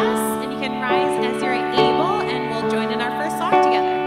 us, and you can rise as you're able, and we'll join in our first song together.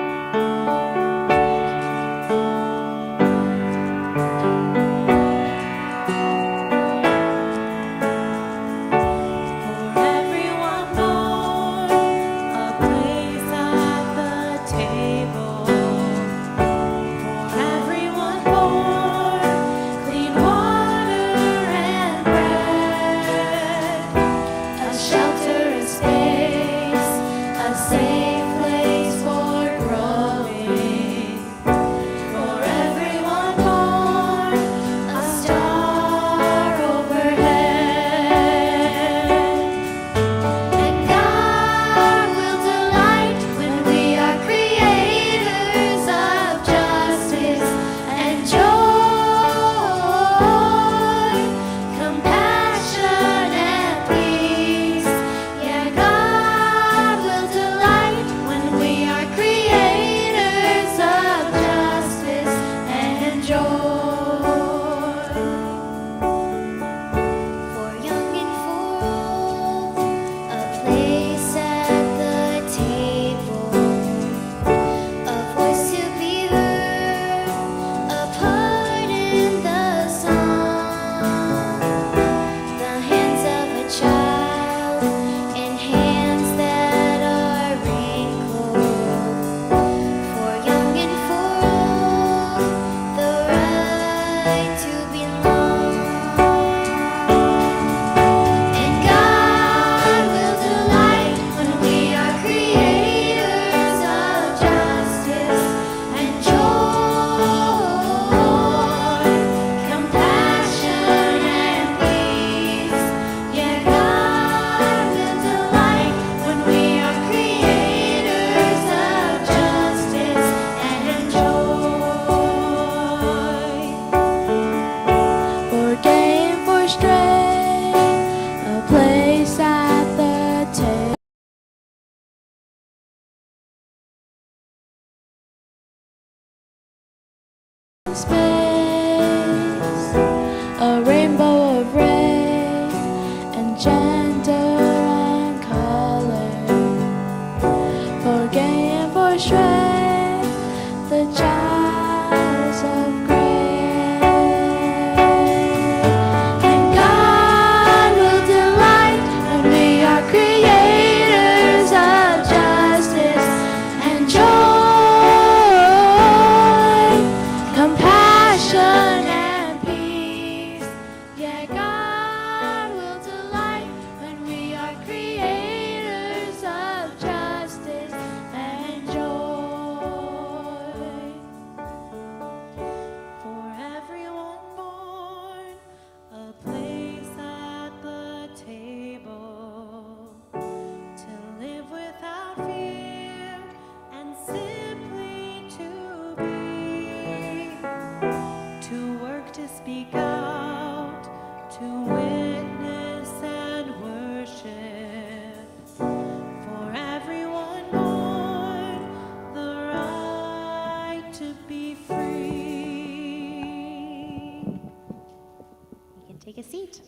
Take a seat.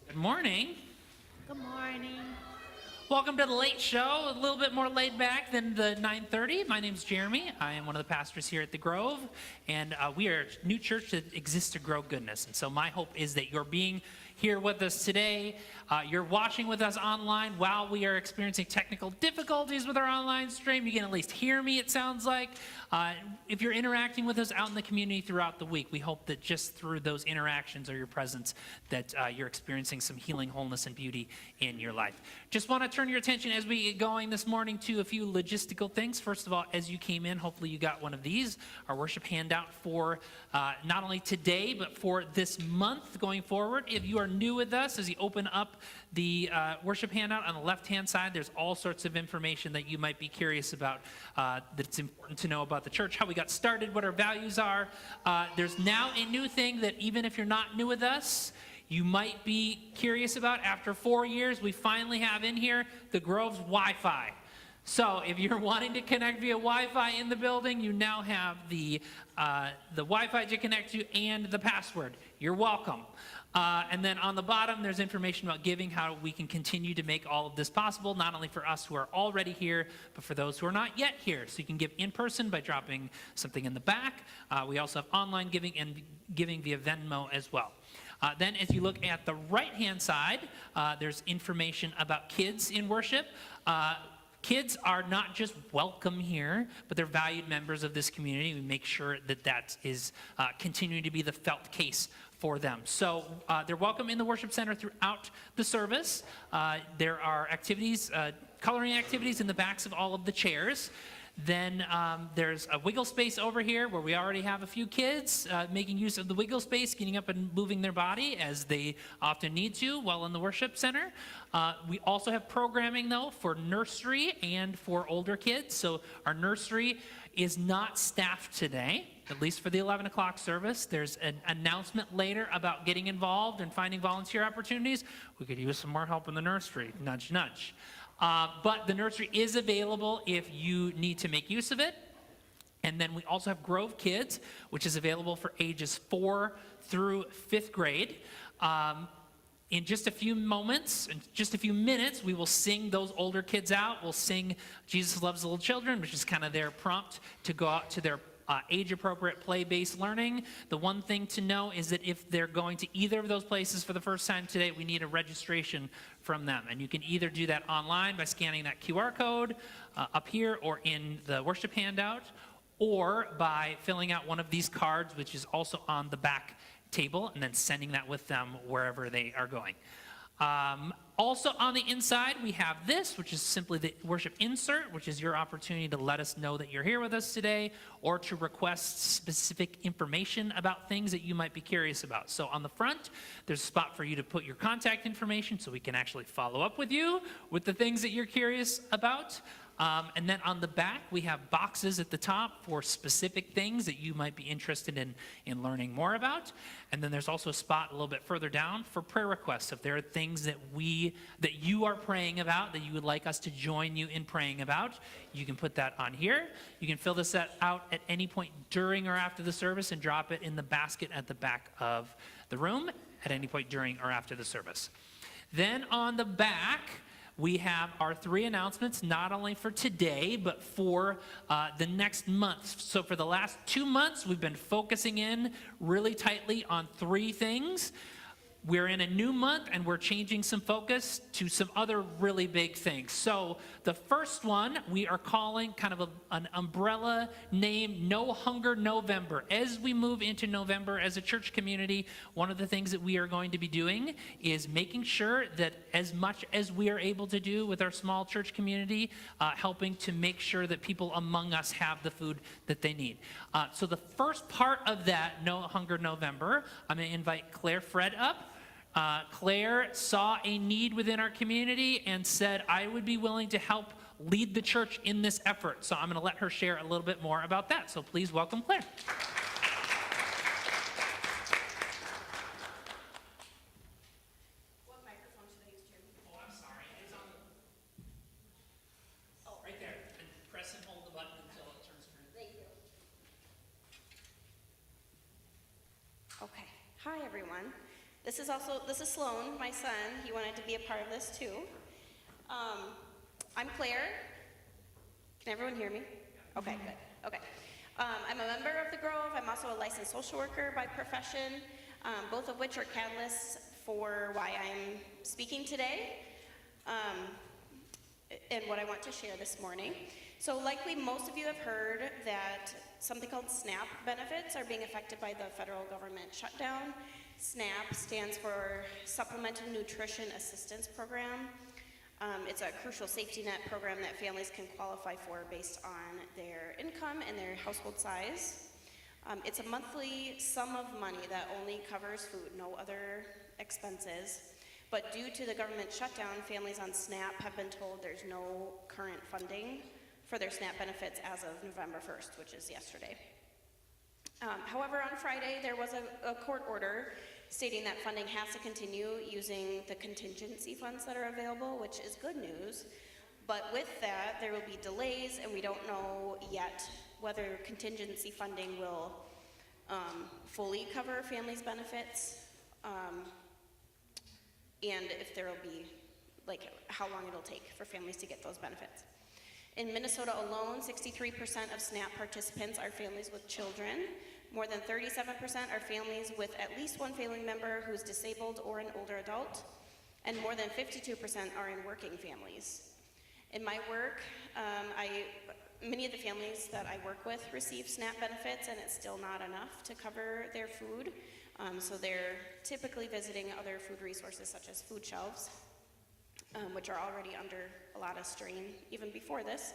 Good morning. Good morning. Welcome to the late show, a little bit more laid back than the 9:30. My name's Jeremy. I am one of the pastors here at The Grove, and we are a new church that exists to grow goodness. And so my hope is that you're being here with us today. You're watching with us online while we are experiencing technical difficulties with our online stream. You can at least hear me, it sounds like. If you're interacting with us out in the community throughout the week, we hope that just through those interactions or your presence that you're experiencing some healing, wholeness, and beauty in your life. Just want to turn your attention as we get going this morning to a few logistical things. First of all, as you came in, hopefully you got one of these, our worship handout for not only today, but for this month going forward. If you are new with us, as you open up the worship handout on the left-hand side, there's all sorts of information that you might be curious about that's important to know about the church, how we got started, what our values are. There's now a new thing that even if you're not new with us, you might be curious about. After 4 years, we finally have in here the Grove's Wi-Fi. So if you're wanting to connect via Wi-Fi in the building, you now have the Wi-Fi to connect to and the password. You're welcome. And then on the bottom, there's information about giving, how we can continue to make all of this possible, not only for us who are already here, but for those who are not yet here. So you can give in person by dropping something in the back. We also have online giving and giving via Venmo as well. Then as you look at the right-hand side, there's information about kids in worship. Kids are not just welcome here, but they're valued members of this community. We make sure that that is continuing to be the felt case for them. So they're welcome in the worship center throughout the service. There are activities, coloring activities in the backs of all of the chairs. Then there's a wiggle space over here where we already have a few kids making use of the wiggle space, getting up and moving their body as they often need to while in the worship center. We also have programming, though, for nursery and for older kids. So our nursery is not staffed today, at least for the 11 o'clock service. There's an announcement later about getting involved and finding volunteer opportunities. We could use some more help in the nursery, nudge, nudge. But the nursery is available if you need to make use of it. And then we also have Grove Kids, which is available for ages 4 through 5th grade. In just a few moments, in just a few minutes, we will sing those older kids out. We'll sing Jesus Loves Little Children, which is kind of their prompt to go out to their age-appropriate play-based learning. The one thing to know is that if they're going to either of those places for the first time today, we need a registration from them. And you can either do that online by scanning that QR code up here or in the worship handout, or by filling out one of these cards, which is also on the back table, and then sending that with them wherever they are going. Also on the inside, we have this, which is simply the worship insert, which is your opportunity to let us know that you're here with us today, or to request specific information about things that you might be curious about. So on the front, there's a spot for you to put your contact information so we can actually follow up with you with the things that you're curious about. And then on the back, we have boxes at the top for specific things that you might be interested in learning more about. And then there's also a spot a little bit further down for prayer requests. If there are things that you are praying about, that you would like us to join you in praying about, you can put that on here. You can fill this out at any point during or after the service and drop it in the basket at the back of the room at any point during or after the service. Then on the back, we have our 3 announcements, not only for today, but for the next month. So for the last 2 months, we've been focusing in really tightly on 3 things. We're in a new month, and we're changing some focus to some other really big things. So the first one we are calling kind of an umbrella name, No Hunger November. As we move into November as a church community, one of the things that we are going to be doing is making sure that as much as we are able to do with our small church community, helping to make sure that people among us have the food that they need. So the first part of that No Hunger November, I'm going to invite Claire Fred up. Claire saw a need within our community and said, I would be willing to help lead the church in this effort. So I'm going to let her share a little bit more about that. So please welcome Claire. What microphone should I use, Jeremy? Oh, I'm sorry. It's on right there. And press and hold the button until it turns green. Thank you. Okay. Hi, everyone. This is Sloan, my son. He wanted to be a part of this too. I'm Claire. Can everyone hear me? Okay, good. Okay. I'm a member of the Grove. I'm also a licensed social worker by profession, both of which are catalysts for why I'm speaking today and what I want to share this morning. So likely most of you have heard that something called SNAP benefits are being affected by the federal government shutdown. SNAP stands for Supplemental Nutrition Assistance Program. It's a crucial safety net program that families can qualify for based on their income and their household size. It's a monthly sum of money that only covers food, no other expenses. But due to the government shutdown, families on SNAP have been told there's no current funding for their SNAP benefits as of November 1st, which is yesterday. However, on Friday, there was a court order stating that funding has to continue using the contingency funds that are available, which is good news. But with that, there will be delays, and we don't know yet whether contingency funding will fully cover families' benefits. and if there will be, like, how long it'll take for families to get those benefits. In Minnesota alone, 63% of SNAP participants are families with children. More than 37% are families with at least one family member who's disabled or an older adult, and more than 52% are in working families. In my work, many of the families that I work with receive SNAP benefits, and it's still not enough to cover their food. So they're typically visiting other food resources such as food shelves, which are already under a lot of strain even before this.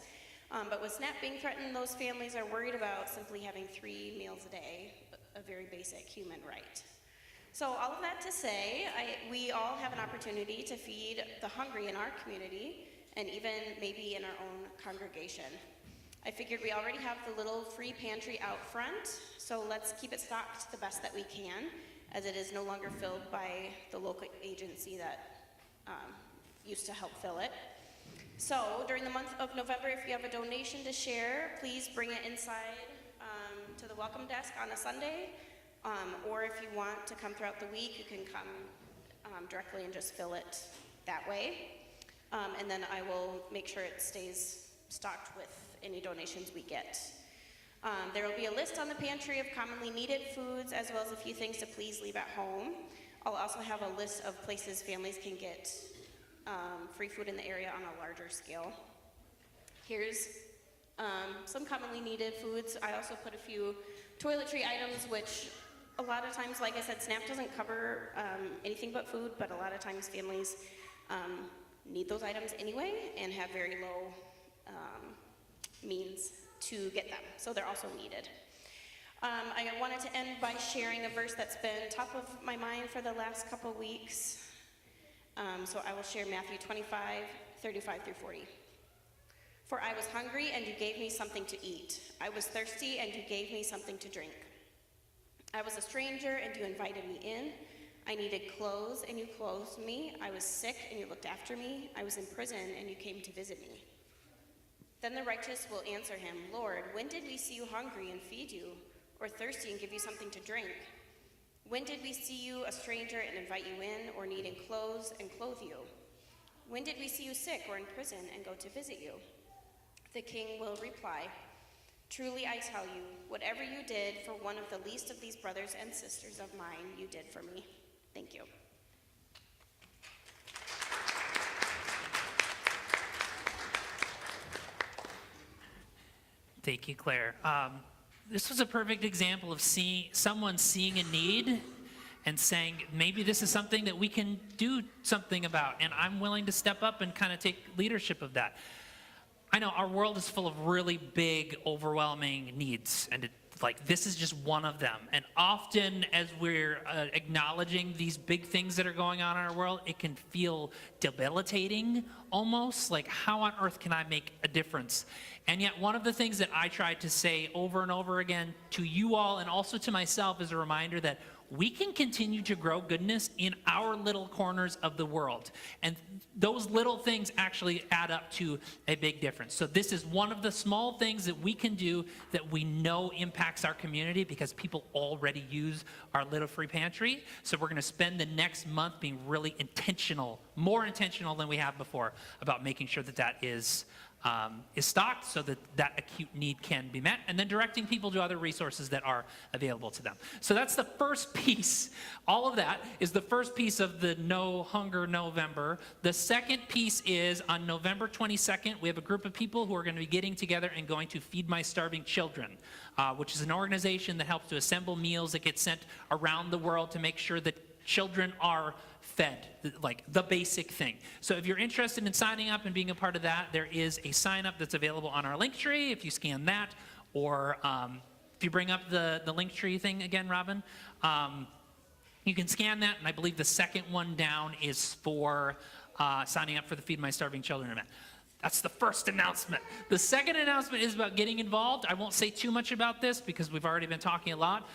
But with SNAP being threatened, those families are worried about simply having 3 meals a day, a very basic human right. So all of that to say, we all have an opportunity to feed the hungry in our community, and even maybe in our own congregation. I figured we already have the little free pantry out front, so let's keep it stocked the best that we can, as it is no longer filled by the local agency that used to help fill it. So during the month of November, if you have a donation to share, please bring it inside to the welcome desk on a Sunday, or if you want to come throughout the week, you can come directly and just fill it that way. And then I will make sure it stays stocked with any donations we get. There will be a list on the pantry of commonly needed foods, as well as a few things to please leave at home. I'll also have a list of places families can get free food in the area on a larger scale. Here's some commonly needed foods. I also put a few toiletry items, which a lot of times, like I said, SNAP doesn't cover anything but food, but a lot of times families need those items anyway and have very low means to get them, so they're also needed. I wanted to end by sharing a verse that's been top of my mind for the last couple weeks. So I will share Matthew 25:35 through 40. For I was hungry, and you gave me something to eat. I was thirsty, and you gave me something to drink. I was a stranger, and you invited me in. I needed clothes, and you clothed me. I was sick, and you looked after me. I was in prison, and you came to visit me. Then the righteous will answer him, Lord, when did we see you hungry and feed you, or thirsty and give you something to drink? When did we see you a stranger and invite you in, or needing clothes and clothe you? When did we see you sick or in prison and go to visit you? The king will reply, truly I tell you, whatever you did for one of the least of these brothers and sisters of mine, you did for me. Thank you. Thank you, Claire. This was a perfect example of someone seeing a need and saying, maybe this is something that we can do something about, and I'm willing to step up and kind of take leadership of that. I know our world is full of really big, overwhelming needs, and this is just one of them. And often as we're acknowledging these big things that are going on in our world, it can feel debilitating almost, like how on earth can I make a difference? And yet one of the things that I try to say over and over again to you all and also to myself is a reminder that we can continue to grow goodness in our little corners of the world. And those little things actually add up to a big difference. So this is one of the small things that we can do that we know impacts our community because people already use our little free pantry. So we're going to spend the next month being really intentional, more intentional than we have before, about making sure that that is stocked so that that acute need can be met, and then directing people to other resources that are available to them. So that's the first piece. All of that is the first piece of the No Hunger November. The second piece is on November 22nd, we have a group of people who are going to be getting together and going to Feed My Starving Children, which is an organization that helps to assemble meals that get sent around the world to make sure that children are fed, like the basic thing. So if you're interested in signing up and being a part of that, there is a sign up that's available on our Linktree if you scan that, or if you bring up the Linktree thing again, Robin, you can scan that, and I believe the second one down is for signing up for the Feed My Starving Children event. That's the first announcement. The second announcement is about getting involved. I won't say too much about this because we've already been talking a lot.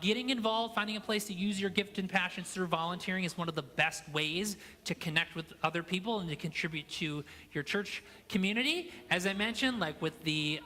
Getting involved, finding a place to use your gift and passions through volunteering is one of the best ways to connect with other people and to contribute to your church community. As I mentioned, like with the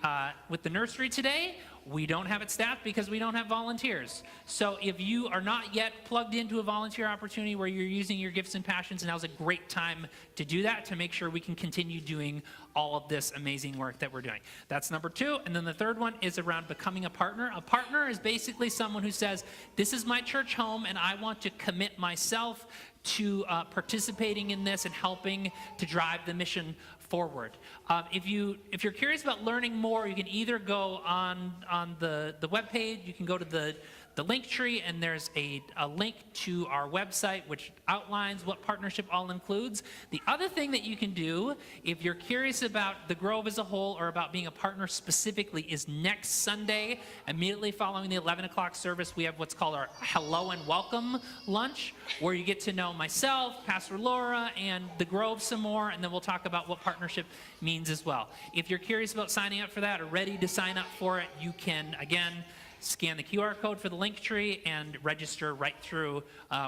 nursery today, We don't have it staffed because we don't have volunteers. So if you are not yet plugged into a volunteer opportunity where you're using your gifts and passions, now's a great time to do that to make sure we can continue doing all of this amazing work that we're doing. That's number 2. And then the third one is around becoming a partner. A partner is basically someone who says, this is my church home and I want to commit myself to participating in this and helping to drive the mission forward. If you're curious about learning more, you can either go on the webpage, you can go to the Linktree, and there's a link to our website which outlines what partnership all includes. The other thing that you can do, if you're curious about the Grove as a whole or about being a partner specifically, is next Sunday, immediately following the 11 o'clock service, we have what's called our Hello and Welcome lunch, where you get to know myself, Pastor Laura, and the Grove some more, and then we'll talk about what partnership means as well. If you're curious about signing up for that or ready to sign up for it, you can, again, scan the QR code for the Linktree and register right through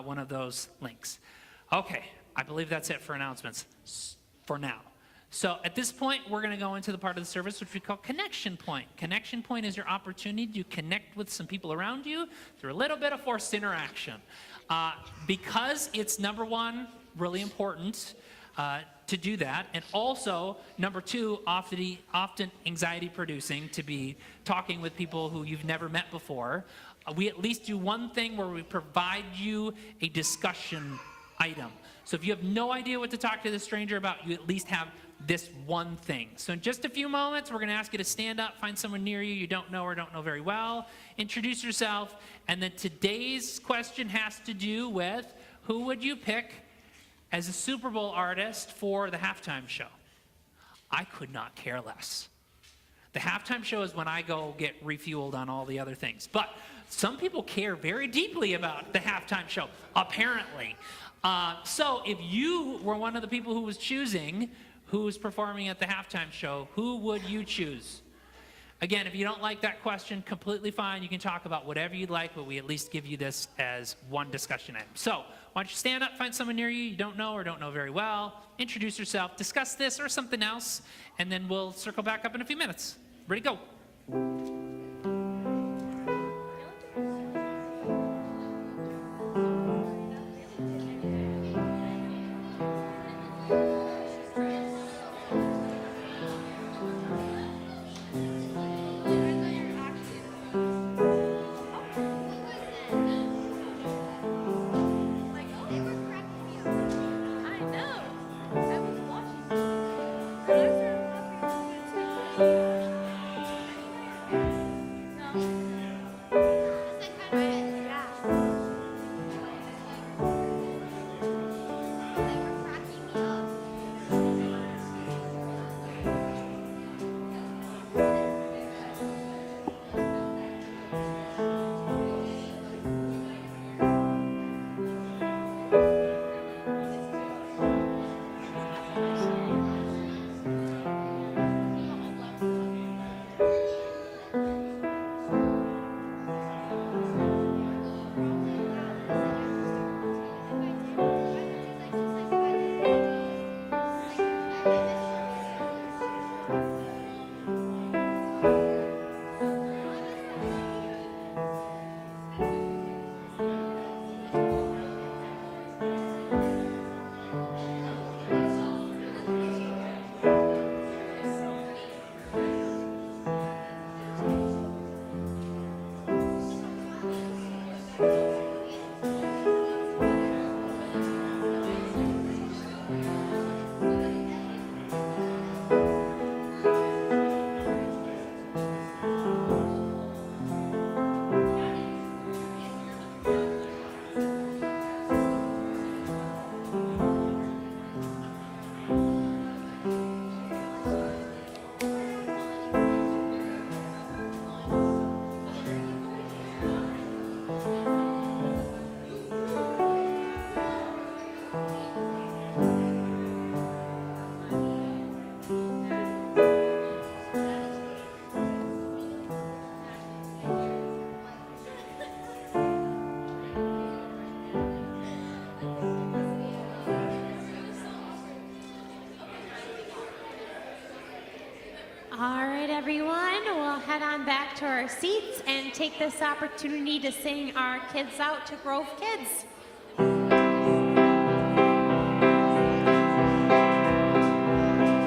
one of those links. Okay, I believe that's it for announcements for now. So at this point, we're going to go into the part of the service which we call Connection Point. Connection Point is your opportunity to connect with some people around you through a little bit of forced interaction. Because it's, number one, really important to do that, and also, number 2, often anxiety-producing to be talking with people who you've never met before. We at least do one thing where we provide you a discussion item. So if you have no idea what to talk to the stranger about, you at least have this one thing. So in just a few moments, we're going to ask you to stand up, find someone near you don't know or don't know very well, introduce yourself, and then today's question has to do with who would you pick as a Super Bowl artist for the halftime show. I could not care less. The halftime show is when I go get refueled on all the other things. But some people care very deeply about the halftime show, apparently. So if you were one of the people who was choosing who was performing at the halftime show, who would you choose? Again, if you don't like that question, completely fine. You can talk about whatever you'd like, but we at least give you this as one discussion item. So why don't you stand up, find someone near you don't know or don't know very well, introduce yourself, discuss this or something else, and then we'll circle back up in a few minutes. Ready, go. All right, everyone, we'll head on back to our seats and take this opportunity to sing our Kids Out to Grove Kids.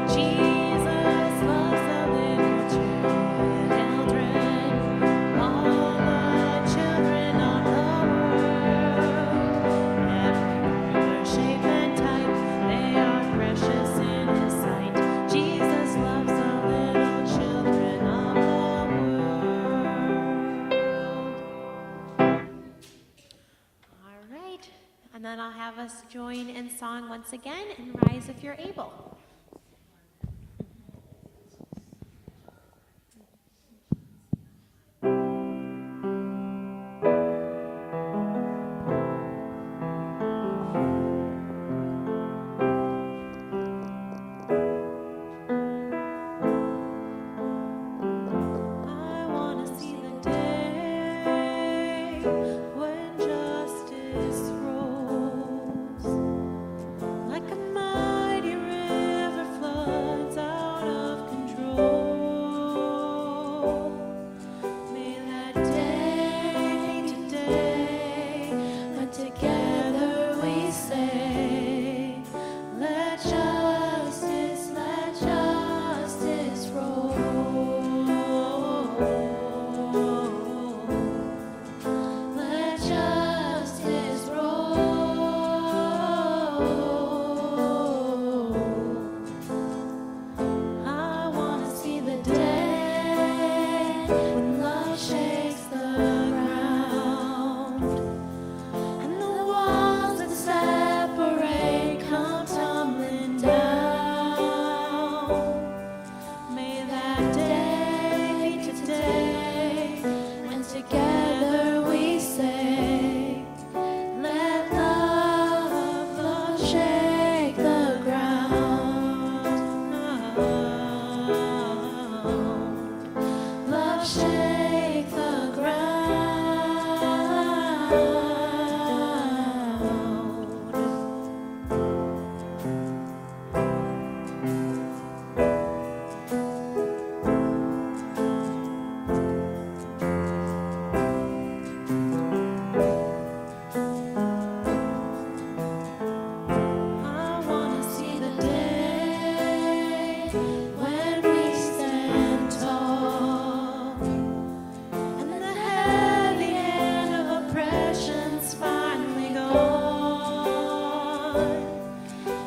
Jesus loves the little children, all the children of the world. Every shape and type, they are precious in His sight. Jesus loves the little children of the world. All right, and then I'll have us join in song once again and rise if you're able. I wanna see the day when justice rose, like a mighty river floods out of control. May that day be today when together we say, let justice roll. Let justice roll. I wanna see the day when love shakes the ground and the walls that separate come tumbling down. May that day be today when together we say, let love shake the ground. Love shake the ground. I wanna see the day when we stand tall and the heavy hand of oppression's finally gone.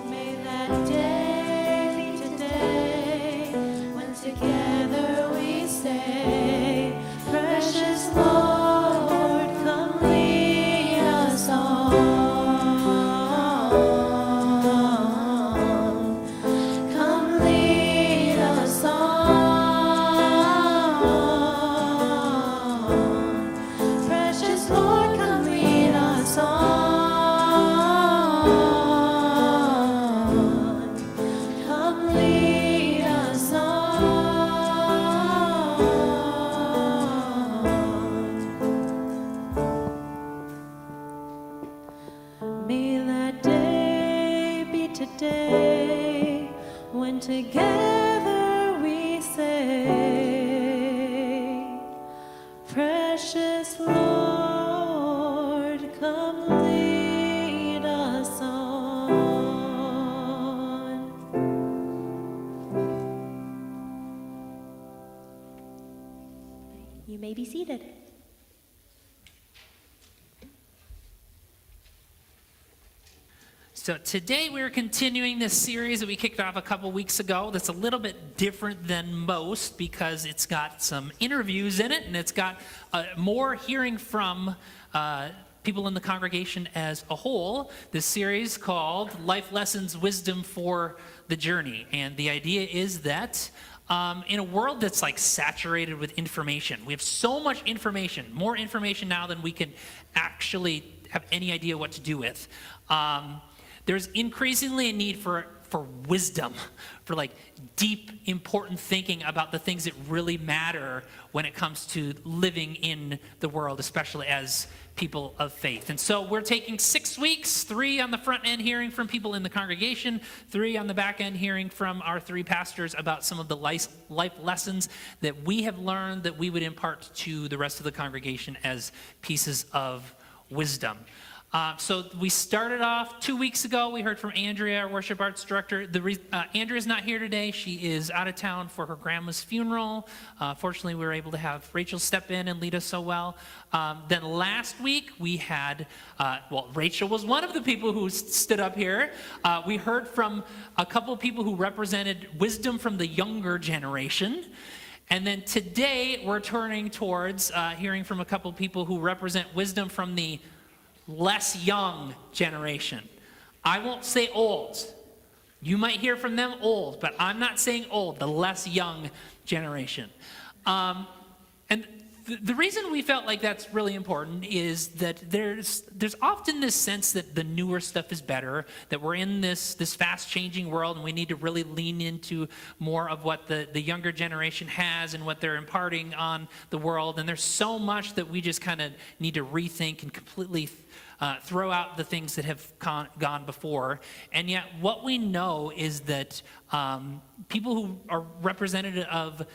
May that day be today when together we say, precious Lord, come lead us on. Come lead us on. Precious Lord, come lead us on. Come lead us on. May that day be today when together we say, precious Lord, come lead us on. You may be seated. So today we're continuing this series that we kicked off a couple weeks ago that's a little bit different than most because it's got some interviews in it and it's got more hearing from people in the congregation as a whole. This series called Life Lessons, Wisdom for the Journey. And the idea is that in a world that's like saturated with information, we have so much information, more information now than we can actually have any idea what to do with. There's increasingly a need for wisdom, for like deep, important thinking about the things that really matter when it comes to living in the world, especially as people of faith. And so we're taking 6 weeks, 3 on the front end hearing from people in the congregation, 3 on the back end hearing from our 3 pastors about some of the life lessons that we have learned that we would impart to the rest of the congregation as pieces of wisdom. So we started off 2 weeks ago. We heard from Andrea, our worship arts director. Andrea's not here today. She is out of town for her grandma's funeral. Fortunately, we were able to have Rachel step in and lead us so well. Then last week, we had, Rachel was one of the people who stood up here. We heard from a couple of people who represented wisdom from the younger generation. And then today, we're turning towards hearing from a couple of people who represent wisdom from the less young generation. I won't say old. You might hear from them old, but I'm not saying old, the less young generation. And the reason we felt like that's really important is that there's often this sense that the newer stuff is better, that we're in this fast-changing world, and we need to really lean into more of what the younger generation has and what they're imparting on the world. And there's so much that we just kind of need to rethink and completely throw out the things that have gone before. And yet what we know is that people who are representative of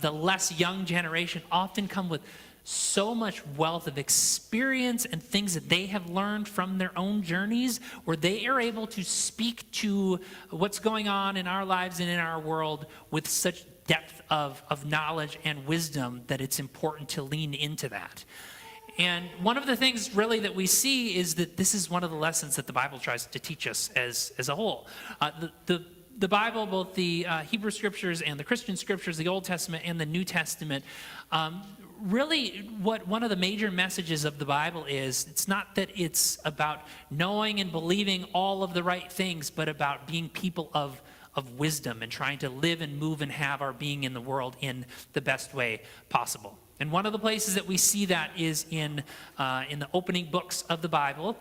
the less young generation often come with so much wealth of experience and things that they have learned from their own journeys, where they are able to speak to what's going on in our lives and in our world with such depth of knowledge and wisdom that it's important to lean into that. And one of the things really that we see is that this is one of the lessons that the Bible tries to teach us as a whole. The Bible, both the Hebrew Scriptures and the Christian Scriptures, the Old Testament and the New Testament, really what one of the major messages of the Bible is, it's not that it's about knowing and believing all of the right things, but about being people of wisdom and trying to live and move and have our being in the world in the best way possible. And one of the places that we see that is in the opening books of the Bible,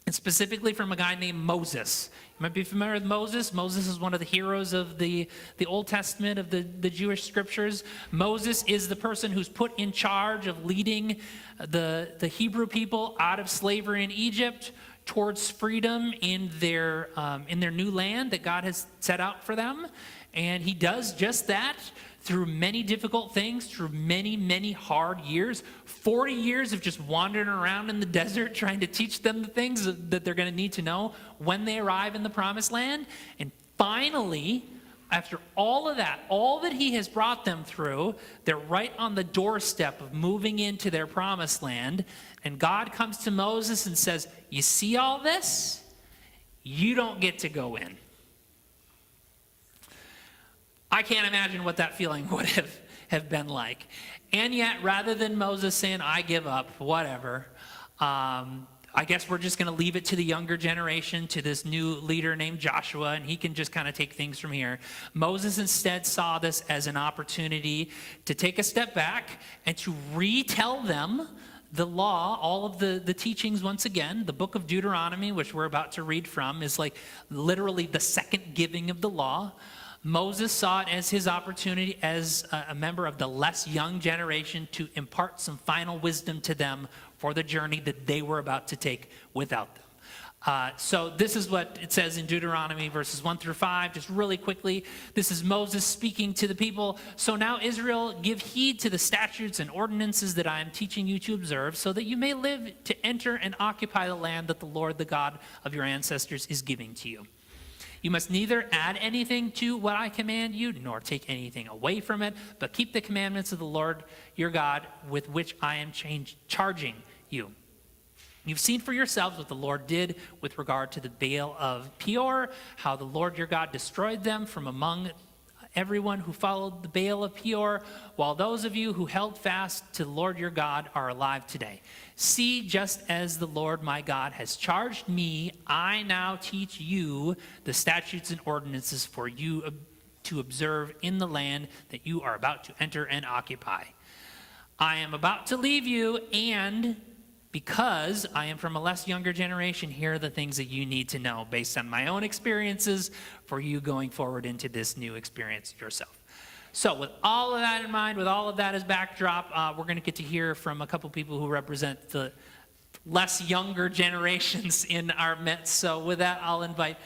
and specifically from a guy named Moses. You might be familiar with Moses. Moses is one of the heroes of the Old Testament, of the Jewish scriptures. Moses is the person who's put in charge of leading the Hebrew people out of slavery in Egypt towards freedom in their new land that God has set out for them. And he does just that through many difficult things, through many, many hard years. 40 years of just wandering around in the desert trying to teach them the things that they're going to need to know when they arrive in the promised land. And finally, after all of that, all that he has brought them through, they're right on the doorstep of moving into their promised land. And God comes to Moses and says, "You see all this? You don't get to go in." I can't imagine what that feeling would have been like. And yet, rather than Moses saying, "I give up, whatever," I guess we're just going to leave it to the younger generation, to this new leader named Joshua, and he can just kind of take things from here. Moses instead saw this as an opportunity to take a step back and to retell them the law, all of the teachings once again. The book of Deuteronomy, which we're about to read from, is like literally the second giving of the law. Moses saw it as his opportunity as a member of the less young generation to impart some final wisdom to them for the journey that they were about to take without them. So this is what it says in Deuteronomy verses 1 through 5, just really quickly. This is Moses speaking to the people. "So now, Israel, give heed to the statutes and ordinances that I am teaching you to observe, so that you may live to enter and occupy the land that the Lord, the God of your ancestors, is giving to you. You must neither add anything to what I command you, nor take anything away from it, but keep the commandments of the Lord your God with which I am charging you. You've seen for yourselves what the Lord did with regard to the Baal of Peor, how the Lord your God destroyed them from among everyone who followed the Baal of Peor, while those of you who held fast to the Lord your God are alive today. See, just as the Lord my God has charged me, I now teach you the statutes and ordinances for you to observe in the land that you are about to enter and occupy. I am about to leave you, and because I am from a less younger generation, here are the things that you need to know based on my own experiences for you going forward into this new experience yourself." So with all of that in mind, with all of that as backdrop, we're going to get to hear from a couple people who represent the less younger generations in our midst. So with that, I'll invite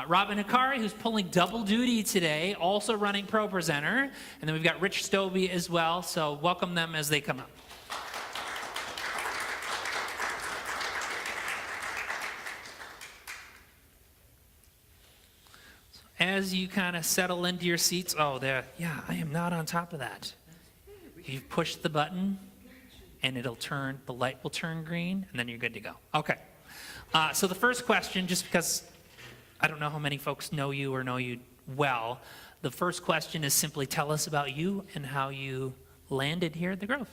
Robin Hikari, who's pulling double duty today, also running Pro Presenter. And then we've got Rich Stobie as well. So welcome them as they come up. As you kind of settle into your seats, oh, there, yeah, I am not on top of that. You've pushed the button, and it'll turn, the light will turn green, and then you're good to go. Okay. So the first question, just because I don't know how many folks know you or know you well, the first question is simply tell us about you and how you landed here at the Grove.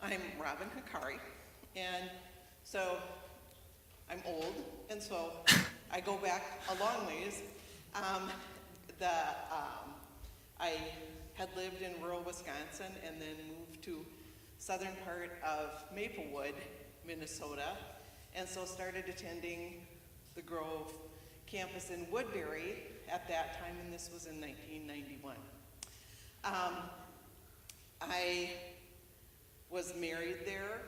I'm Robin Hikari, and so I'm old, and so I go back a long ways. I had lived in rural Wisconsin and then moved to southern part of Maplewood, Minnesota, and so started attending the Grove campus in Woodbury at that time, and this was in 1991. I was married there,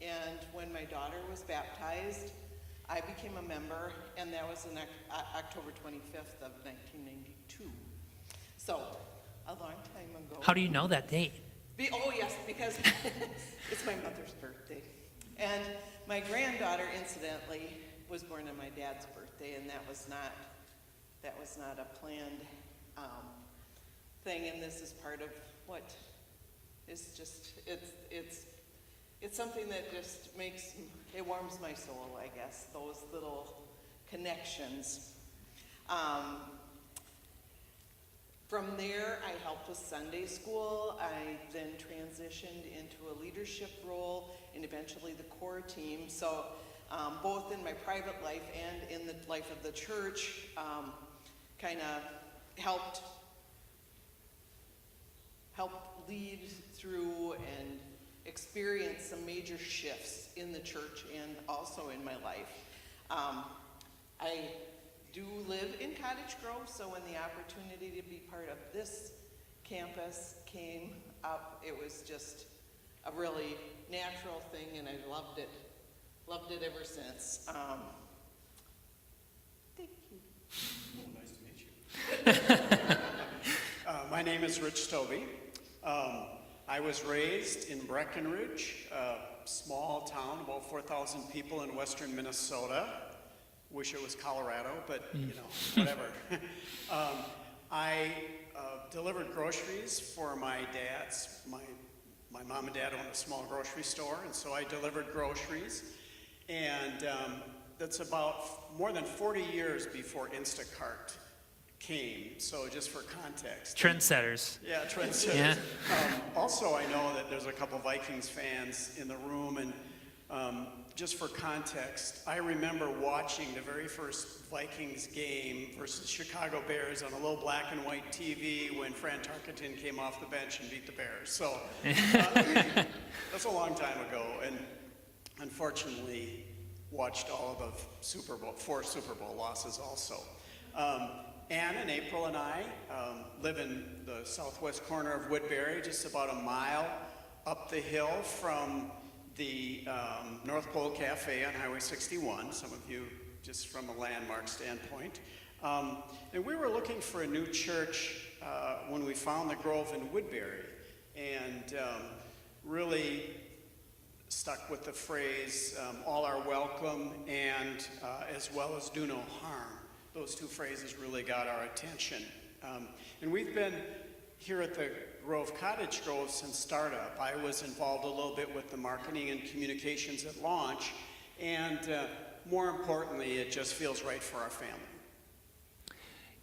and when my daughter was baptized, I became a member, and that was on October 25th of 1992. So, a long time ago. How do you know that date? Oh yes, because it's my mother's birthday. And my granddaughter, incidentally, was born on my dad's birthday, and that was not a planned thing, and this is part of what is just, it's something that just it warms my soul, I guess, those little connections. From there, I helped with Sunday school. I then transitioned into a leadership role and eventually the core team. So both in my private life and in the life of the church, kind of helped lead through and experience some major shifts in the church and also in my life. I do live in Cottage Grove, so when the opportunity to be part of this campus came up, it was just a really natural thing, and I loved it ever since. Thank you. Nice to meet you. My name is Rich Stobie. I was raised in Breckenridge, a small town, about 4,000 people in western Minnesota. Wish it was Colorado, but you know, whatever. I delivered groceries for my dad's. My mom and dad owned a small grocery store, and so I delivered groceries. And that's about more than 40 years before Instacart came, so just for context. Trendsetters. Yeah, trendsetters. Yeah. Also, I know that there's a couple Vikings fans in the room, and just for context, I remember watching the very first Vikings game versus Chicago Bears on a little black and white TV when Fran Tarkenton came off the bench and beat the Bears. So that's a long time ago, and unfortunately watched all of the four Super Bowl losses also. Ann and April and I live in the southwest corner of Woodbury, just about a mile up the hill from the North Pole Cafe on Highway 61, some of you just from a landmark standpoint. And we were looking for a new church when we found the Grove in Woodbury, and really stuck with the phrase, all are welcome, and as well as do no harm. Those two phrases really got our attention. And we've been here at the Grove Cottage Grove since startup. I was involved a little bit with the marketing and communications at launch, and more importantly, it just feels right for our family.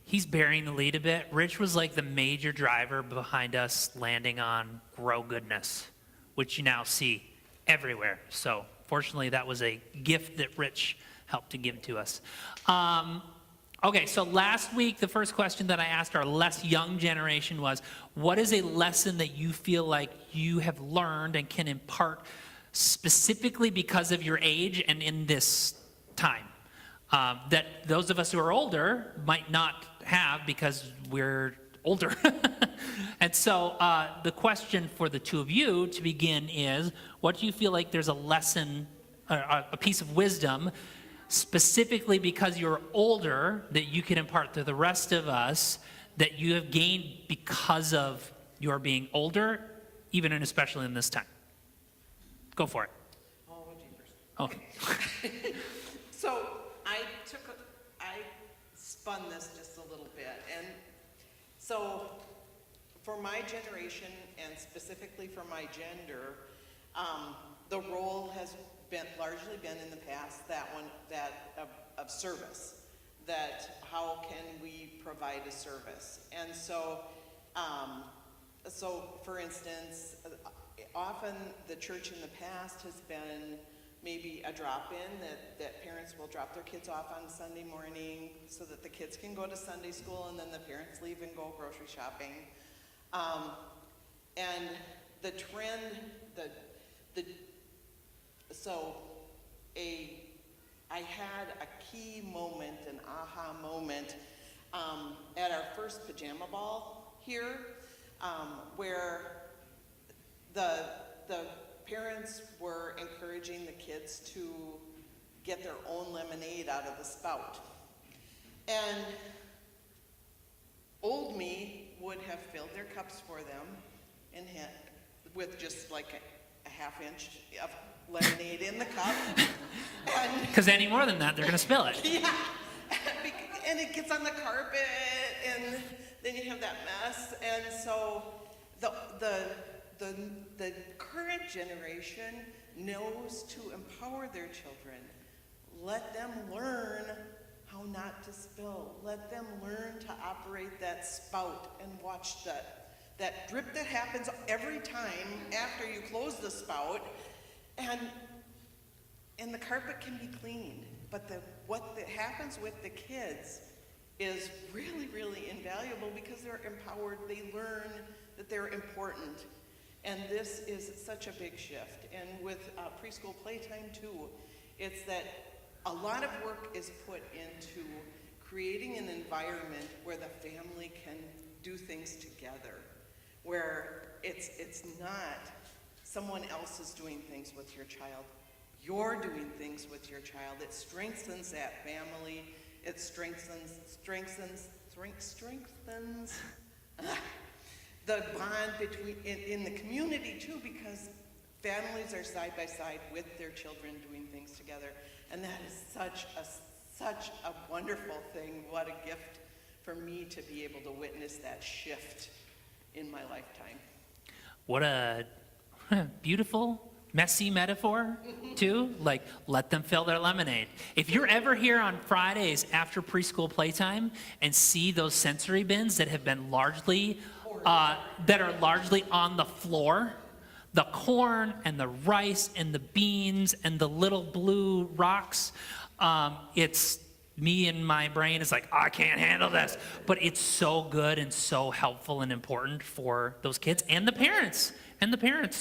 He's bearing the lead a bit. Rich was like the major driver behind us landing on Grow Goodness, which you now see everywhere. So fortunately, that was a gift that Rich helped to give to us. Okay, so last week, the first question that I asked our less young generation was, what is a lesson that you feel like you have learned and can impart specifically because of your age and in this time? That those of us who are older might not have because we're older. And so the question for the two of you to begin is, what do you feel like there's a lesson, a piece of wisdom, specifically because you're older, that you can impart to the rest of us, that you have gained because of your being older, even and especially in this time? Go for it. Oh, jeepers. Okay. So I spun this just a little bit, and so for my generation, and specifically for my gender, the role has largely been in the past that of service. That how can we provide a service? And so, for instance, often the church in the past has been maybe a drop-in that parents will drop their kids off on Sunday morning so that the kids can go to Sunday school, and then the parents leave and go grocery shopping. And the trend, I had a key moment, an aha moment, at our first pajama ball here, where the parents were encouraging the kids to get their own lemonade out of the spout. And old me would have filled their cups for them and had, with just like a half inch of lemonade in the cup. Because any more than that, they're going to spill it. Yeah, and it gets on the carpet, and then you have that mess. And so the current generation knows to empower their children. Let them learn how not to spill. Let them learn to operate that spout and watch that drip that happens every time after you close the spout. And the carpet can be cleaned, but what happens with the kids is really, really invaluable because they're empowered. They learn that they're important. And this is such a big shift. And with preschool playtime too, it's that a lot of work is put into creating an environment where the family can do things together, where it's not someone else is doing things with your child. You're doing things with your child. It strengthens that family. It strengthens the bond between in the community too, because families are side by side with their children doing things together, and that is such a wonderful thing. What a gift for me to be able to witness that shift in my lifetime. What a beautiful, messy metaphor, too. Like, let them fill their lemonade. If you're ever here on Fridays after preschool playtime and see those sensory bins that have been largely, that are largely on the floor, the corn and the rice and the beans and the little blue rocks, it's me and my brain is like, I can't handle this. But it's so good and so helpful and important for those kids and the parents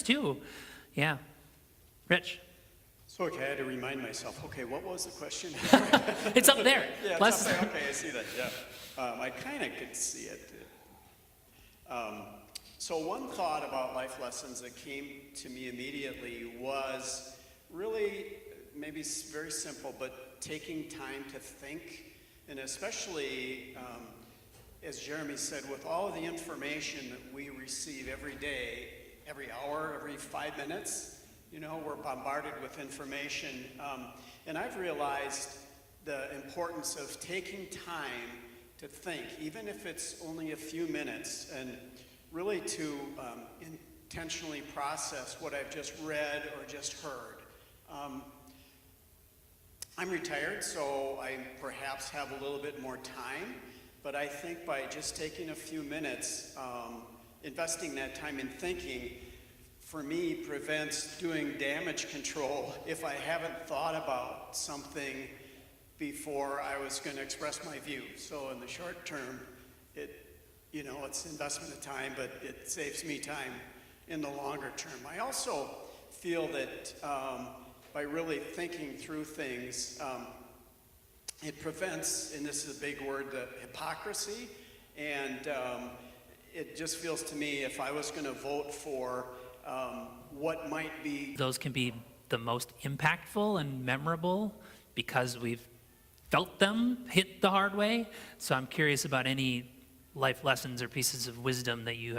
too. Yeah. Rich. So, okay, I had to remind myself, okay, what was the question? It's up there. Yeah, it's up there. Okay, I see that, yeah. I kind of could see it. So one thought about life lessons that came to me immediately was really maybe very simple, but taking time to think, and especially, as Jeremy said, with all of the information that we receive every day, every hour, every 5 minutes, you know, we're bombarded with information. And I've realized the importance of taking time to think, even if it's only a few minutes, and really to intentionally process what I've just read or just heard. I'm retired, so I perhaps have a little bit more time, but I think by just taking a few minutes, investing that time in thinking, for me, prevents doing damage control if I haven't thought about something before I was going to express my view. So in the short term, it's investment of time, but it saves me time in the longer term. I also feel that by really thinking through things, it prevents, and this is a big word, the hypocrisy and it just feels to me if I was going to vote for what might be. Those can be the most impactful and memorable because we've felt them hit the hard way. So I'm curious about any life lessons or pieces of wisdom that you have